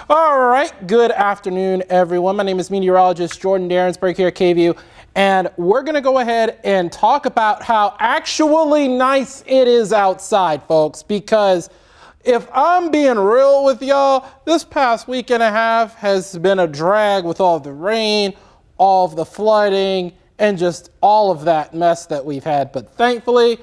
All right, good afternoon, everyone. My name is meteorologist Jordan Darensburg here at KVU, and we're going to go ahead and talk about how actually nice it is outside, folks, because if I'm being real with y'all, this past week and a half has been a drag with all the rain, all of the flooding, and just all of that mess that we've had. But thankfully,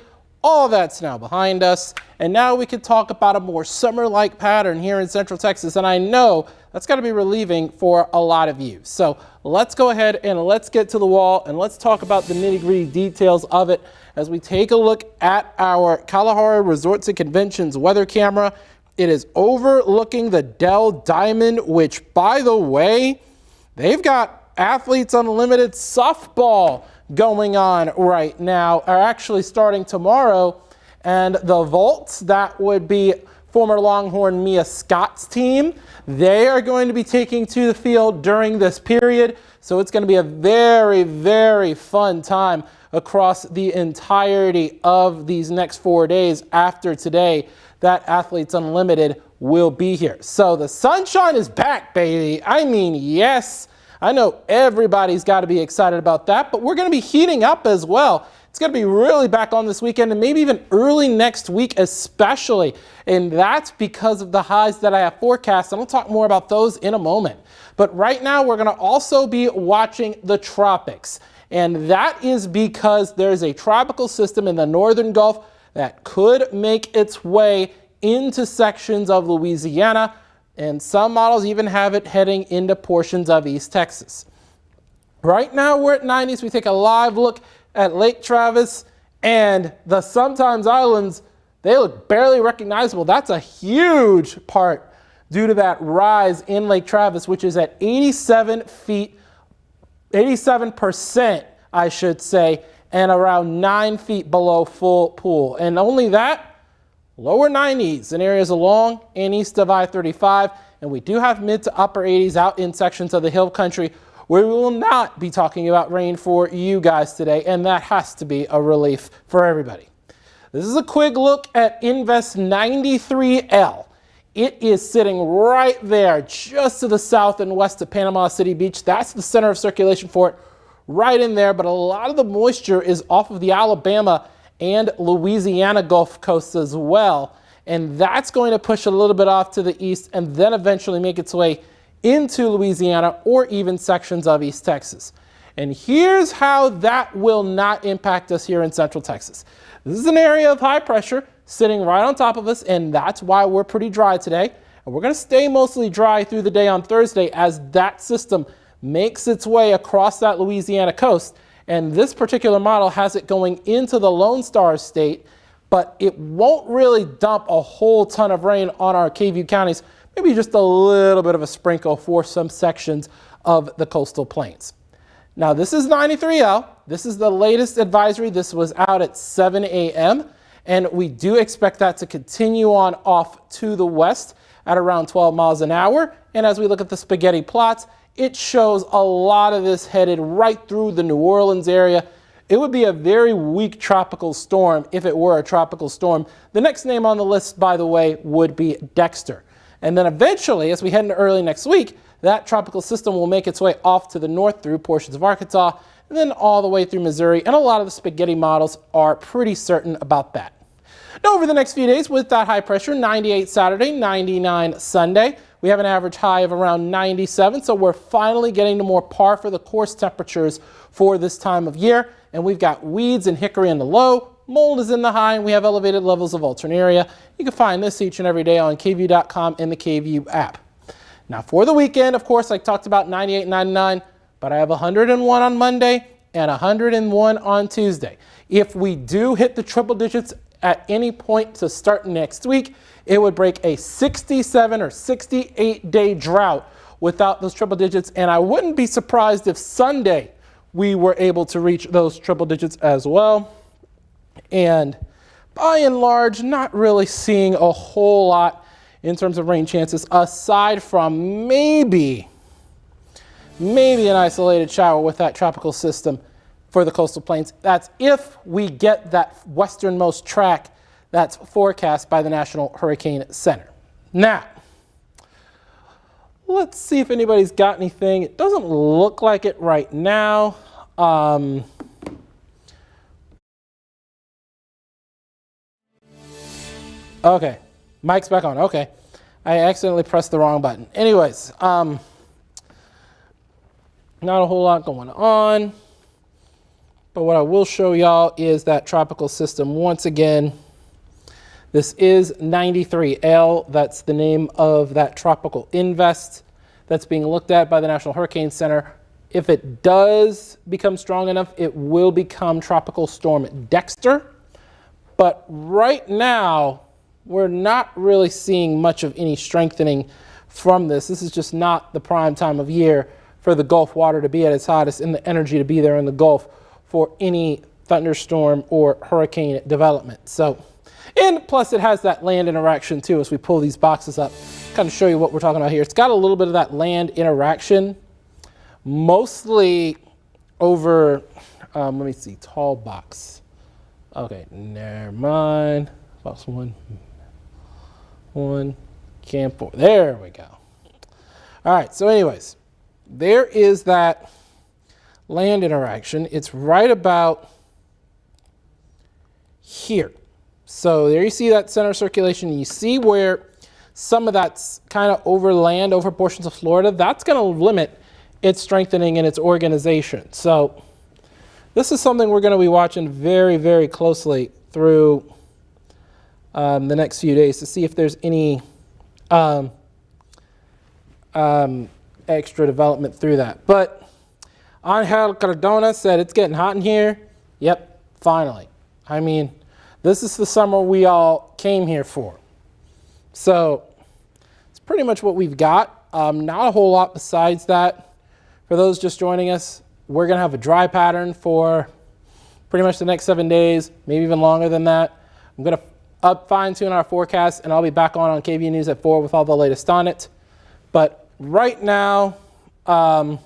all of that's now behind us, and now we can talk about a more summer-like pattern here in Central Texas, and I know that's got to be relieving for a lot of you. So let's go ahead and let's get to the wall, and let's talk about the nitty-gritty details of it as we take a look at our Kalahari Resorts and Conventions weather camera. It is overlooking the Dell Diamond, which, by the way, they've got Athletes Unlimited softball going on right now, are actually starting tomorrow, and the Volts, that would be former Longhorn Mia Scott's team, they are going to be taking to the field during this period, so it's going to be a very, very fun time across the entirety of these next 4 days after today that Athletes Unlimited will be here. So the sunshine is back, baby. I mean, yes. I know everybody's got to be excited about that, but we're going to be heating up as well. It's going to be really back on this weekend and maybe even early next week especially. And that's because of the highs that I have forecast. And I'll talk more about those in a moment. But right now we're going to also be watching the tropics. And that is because there's a tropical system in the northern Gulf that could make its way into sections of Louisiana. And some models even have it heading into portions of East Texas. Right now we're at 90s. We take a live look at Lake Travis and the Sometimes Islands. They look barely recognizable. That's a huge part due to that rise in Lake Travis, which is at 87 feet, 87%, I should say, and around 9 feet below full pool. And only that, lower 90s in areas along and east of I-35, and we do have mid to upper 80s out in sections of the hill country where we will not be talking about rain for you guys today, and that has to be a relief for everybody. This is a quick look at Invest 93L. It is sitting right there just to the south and west of Panama City Beach. That's the center of circulation for it, right in there, but a lot of the moisture is off of the Alabama and Louisiana Gulf Coast as well. And that's going to push a little bit off to the east and then eventually make its way into Louisiana or even sections of East Texas. And here's how that will not impact us here in Central Texas. This is an area of high pressure sitting right on top of us, and that's why we're pretty dry today. And we're going to stay mostly dry through the day on Thursday as that system makes its way across that Louisiana coast. And this particular model has it going into the Lone Star State, but it won't really dump a whole ton of rain on our KVU counties, maybe just a little bit of a sprinkle for some sections of the coastal plains. Now this is 93L. This is the latest advisory. This was out at 7 a.m. and we do expect that to continue on off to the west at around 12 miles an hour. And as we look at the spaghetti plots, it shows a lot of this headed right through the New Orleans area. It would be a very weak tropical storm if it were a tropical storm. The next name on the list, by the way, would be Dexter. And then eventually, as we head into early next week, that tropical system will make its way off to the north through portions of Arkansas and then all the way through Missouri. And a lot of the spaghetti models are pretty certain about that. Now, over the next few days with that high pressure, 98 Saturday, 99 Sunday. We have an average high of around 97, so we're finally getting to more par for the course temperatures for this time of year. And we've got weeds and hickory in the low, mold is in the high, and we have elevated levels of alternaria. You can find this each and every day on KVU.com and the KVU app. Now for the weekend, of course, I talked about 98, 99, but I have 101 on Monday and 101 on Tuesday. If we do hit the triple digits at any point to start next week, it would break a 67 or 68-day drought without those triple digits. And I wouldn't be surprised if Sunday we were able to reach those triple digits as well. And by and large, not really seeing a whole lot in terms of rain chances, aside from maybe an isolated shower with that tropical system for the coastal plains. That's if we get that westernmost track that's forecast by the National Hurricane Center. Now, Let's see if anybody's got anything. It doesn't look like it right now. Okay, mic's back on. Okay, I accidentally pressed the wrong button. Anyways, not a whole lot going on. But what I will show y'all is that tropical system once again. This is 93L. That's the name of that tropical invest that's being looked at by the National Hurricane Center. If it does become strong enough, it will become Tropical Storm Dexter. But right now, we're not really seeing much of any strengthening from this. This is just not the prime time of year for the Gulf water to be at its hottest and the energy to be there in the Gulf for any thunderstorm or hurricane development. So, and plus it has that land interaction too as we pull these boxes up, kind of show you what we're talking about here. It's got a little bit of that land interaction, mostly over, let me see, tall box. Okay, never mind. Box one, camp 4. There we go. All right, so anyways, there is that land interaction. It's right about here. So there you see that center circulation. And you see where some of that's kind of over land, over portions of Florida. That's going to limit its strengthening and its organization. So this is something we're going to be watching very, very closely through the next few days to see if there's any extra development through that. But Angel Cardona said it's getting hot in here. Yep, finally. I mean, this is the summer we all came here for. So it's pretty much what we've got. Not a whole lot besides that. For those just joining us, we're going to have a dry pattern for pretty much the next 7 days, maybe even longer than that. I'm going to fine-tune our forecast, and I'll be back on KVUE News at 4 with all the latest on it. But right now, I'm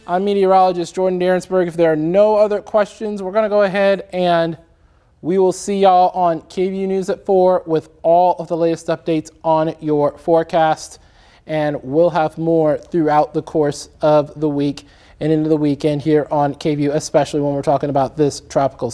meteorologist Jordan Derensberg. If there are no other questions, we're going to go ahead and we will see y'all on KVUE News at 4 with all of the latest updates on your forecast. And we'll have more throughout the course of the week and into the weekend here on KVUE, especially when we're talking about this tropical